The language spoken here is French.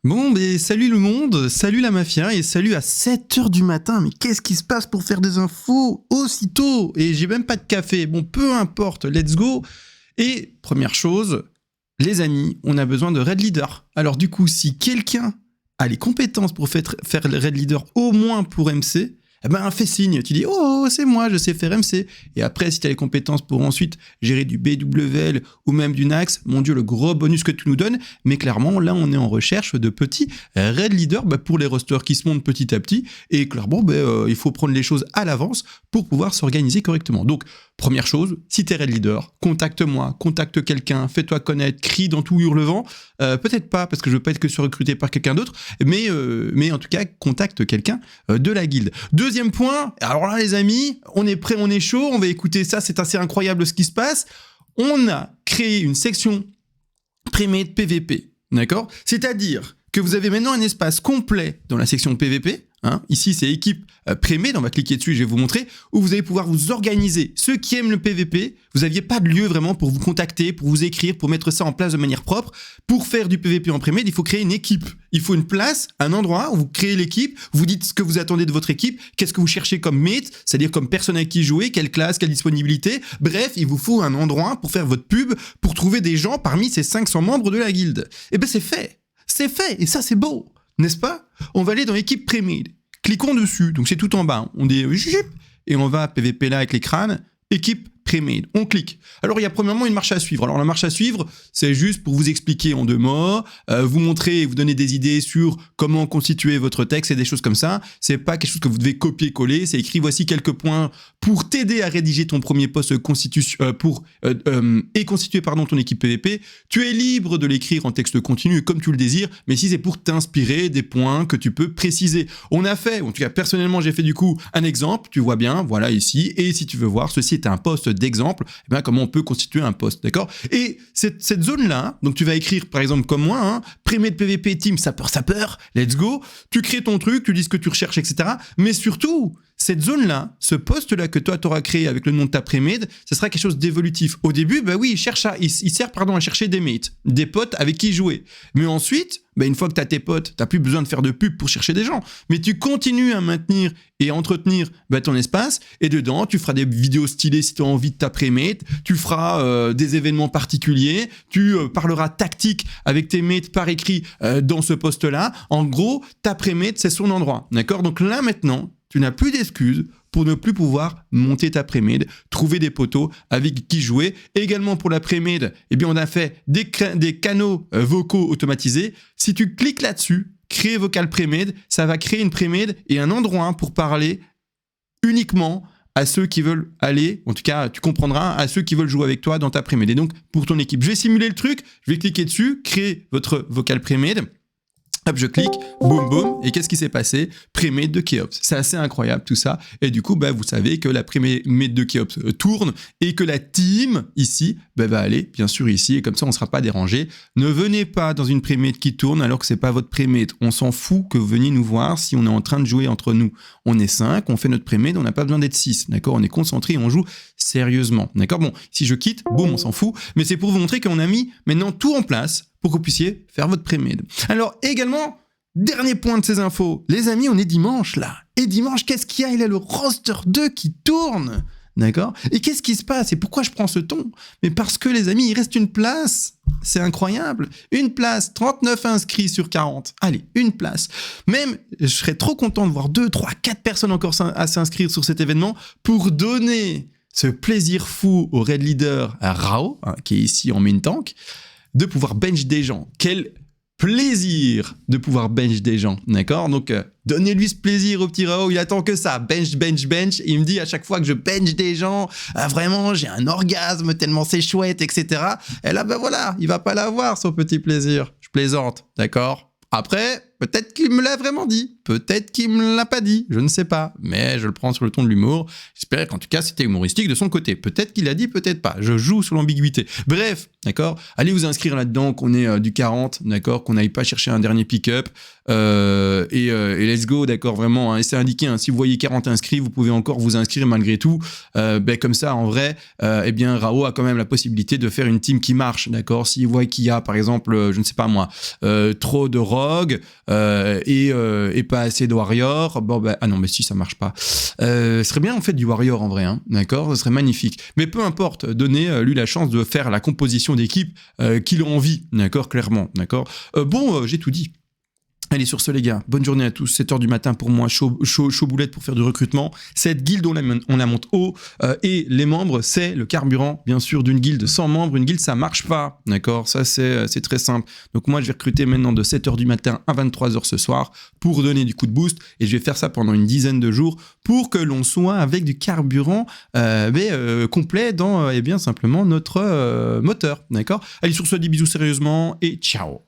Bon, ben salut le monde, salut la mafia et salut à 7h du matin. Mais qu'est-ce qui se passe pour faire des infos aussitôt? Et j'ai même pas de café. Bon, peu importe, let's go. Et première chose, les amis, on a besoin de Red Leader. Alors du coup, si quelqu'un a les compétences pour faire le Red Leader au moins pour MC, eh ben fais signe, tu dis oh c'est moi, je sais faire MC. Et après si tu as les compétences pour ensuite gérer du BWL ou même du Nax, mon dieu le gros bonus que tu nous donnes. Mais clairement là on est en recherche de petits Red Leaders pour les rosters qui se montent petit à petit. Et clairement il faut prendre les choses à l'avance pour pouvoir s'organiser correctement. Donc première chose, si t'es Red Leader, contacte-moi, contacte quelqu'un, fais-toi connaître, crie dans tout hurlevent. Peut-être pas parce que je veux pas être que sur recruté par quelqu'un d'autre, mais en tout cas contacte quelqu'un de la guilde. Deuxième point, alors là les amis, on est prêt, on est chaud, on va écouter ça, c'est assez incroyable ce qui se passe. On a créé une section Premade PVP, d'accord? C'est-à-dire que vous avez maintenant un espace complet dans la section PVP. Ici, c'est équipe Premade, on va cliquer dessus, je vais vous montrer, où vous allez pouvoir vous organiser. Ceux qui aiment le PVP, vous n'aviez pas de lieu vraiment pour vous contacter, pour vous écrire, pour mettre ça en place de manière propre. Pour faire du PVP en Premade, il faut créer une équipe. Il faut une place, un endroit où vous créez l'équipe, vous dites ce que vous attendez de votre équipe, qu'est-ce que vous cherchez comme mate, c'est-à-dire comme personne avec qui jouer, quelle classe, quelle disponibilité. Bref, il vous faut un endroit pour faire votre pub, pour trouver des gens parmi ces 500 membres de la guilde. Et ben c'est fait. C'est fait, et ça c'est beau, n'est-ce pas? On va aller dans l'équipe Premade. Cliquons dessus, donc c'est tout en bas. On dit et on va à PVP là avec les crânes, équipe Premade. On clique. Alors il y a premièrement une marche à suivre. Alors la marche à suivre, c'est juste pour vous expliquer en 2 mots, vous montrer et vous donner des idées sur comment constituer votre texte et des choses comme ça. C'est pas quelque chose que vous devez copier-coller. C'est écrit voici quelques points pour t'aider à rédiger ton premier post et constituer ton équipe PVP. Tu es libre de l'écrire en texte continu comme tu le désires, mais si c'est pour t'inspirer des points que tu peux préciser. On a fait, en tout cas personnellement j'ai fait du coup un exemple. Tu vois bien, voilà ici. Et si tu veux voir, ceci est un post d'exemple, comment on peut constituer un post, d'accord? Et cette zone-là, donc tu vas écrire par exemple comme moi, Premade PVP Team sapeur, let's go, tu crées ton truc, tu dis ce que tu recherches, etc. Mais surtout, cette zone-là, ce post-là que toi t'auras créé avec le nom de ta Premade, ce sera quelque chose d'évolutif. Au début, il sert à chercher des mates, des potes avec qui jouer. Mais ensuite, une fois que t'as tes potes, t'as plus besoin de faire de pub pour chercher des gens. Mais tu continues à maintenir et à entretenir ton espace, et dedans, tu feras des vidéos stylées si tu as envie de ta Premade, tu feras des événements particuliers, tu parleras tactique avec tes mates par écrit dans ce post-là. En gros, ta Premade, c'est son endroit, d'accord? Donc là, maintenant, tu n'as plus d'excuses pour ne plus pouvoir monter ta Premade, trouver des poteaux avec qui jouer. Également pour la Premade, on a fait des canaux vocaux automatisés. Si tu cliques là-dessus, créer vocal Premade, ça va créer une Premade et un endroit pour parler uniquement à ceux qui veulent aller, en tout cas tu comprendras, à ceux qui veulent jouer avec toi dans ta Premade. Et donc pour ton équipe, je vais simuler le truc, je vais cliquer dessus, créer votre vocal Premade. Hop, je clique, boum boum, et qu'est-ce qui s'est passé? Premade de Keops. C'est assez incroyable tout ça. Et du coup, vous savez que la Premade de Keops tourne et que la team ici va aller bien sûr ici, et comme ça on ne sera pas dérangé. Ne venez pas dans une Premade qui tourne alors que c'est pas votre Premade. On s'en fout que vous veniez nous voir si on est en train de jouer entre nous. On est 5, on fait notre Premade, on n'a pas besoin d'être 6, d'accord? On est concentré et on joue sérieusement, d'accord? Bon, si je quitte, boum, on s'en fout, mais c'est pour vous montrer qu'on a mis maintenant tout en place pour que vous puissiez faire votre Premade. Alors également, dernier point de ces infos, les amis, on est dimanche là. Et dimanche, qu'est-ce qu'il y a? Il y a le roster 2 qui tourne, d'accord? Et qu'est-ce qui se passe? Et pourquoi je prends ce ton? Mais parce que les amis, il reste une place. C'est incroyable. Une place, 39 inscrits sur 40. Allez, une place. Même, je serais trop content de voir 2, 3, 4 personnes encore à s'inscrire sur cet événement pour donner ce plaisir fou au Red Leader Rao, qui est ici en main tank, de pouvoir bench des gens. Quel plaisir de pouvoir bench des gens, d'accord? Donc, donnez-lui ce plaisir au petit Rao, il attend que ça, bench, bench, bench. Et il me dit à chaque fois que je bench des gens, vraiment, j'ai un orgasme tellement c'est chouette, etc. Et là, voilà, il va pas l'avoir, son petit plaisir. Je plaisante, d'accord? Après, peut-être qu'il me l'a vraiment dit, peut-être qu'il me l'a pas dit, je ne sais pas, mais je le prends sur le ton de l'humour. J'espère qu'en tout cas c'était humoristique de son côté. Peut-être qu'il a dit, peut-être pas. Je joue sur l'ambiguïté. Bref, d'accord. Allez vous inscrire là-dedans, qu'on est du 40, d'accord, qu'on n'aille pas chercher un dernier pick-up et let's go, d'accord, vraiment. Hein, et c'est indiqué. Hein, si vous voyez 40 inscrits, vous pouvez encore vous inscrire malgré tout. Comme ça, en vrai, eh bien Rao a quand même la possibilité de faire une team qui marche, d'accord. S'il voit qu'il y a, par exemple, je ne sais pas moi, trop de rogue et pas assez de warrior, ah non, mais si ça marche pas. Ce serait bien en fait du warrior en vrai, hein, d'accord, ce serait magnifique. Mais peu importe, donnez-lui la chance de faire la composition d'équipe qu'il a envie, d'accord, clairement, d'accord. J'ai tout dit. Allez, sur ce les gars, bonne journée à tous, 7h du matin pour moi, chaud boulette pour faire du recrutement. Cette guilde, on la monte haut, et les membres, c'est le carburant, bien sûr, d'une guilde. Sans membres, une guilde, ça marche pas, d'accord. Ça, c'est très simple. Donc moi, je vais recruter maintenant de 7h du matin à 23h ce soir pour donner du coup de boost, et je vais faire ça pendant une dizaine de jours pour que l'on soit avec du carburant complet dans, simplement notre moteur, d'accord. Allez, sur ce, des bisous sérieusement, et ciao.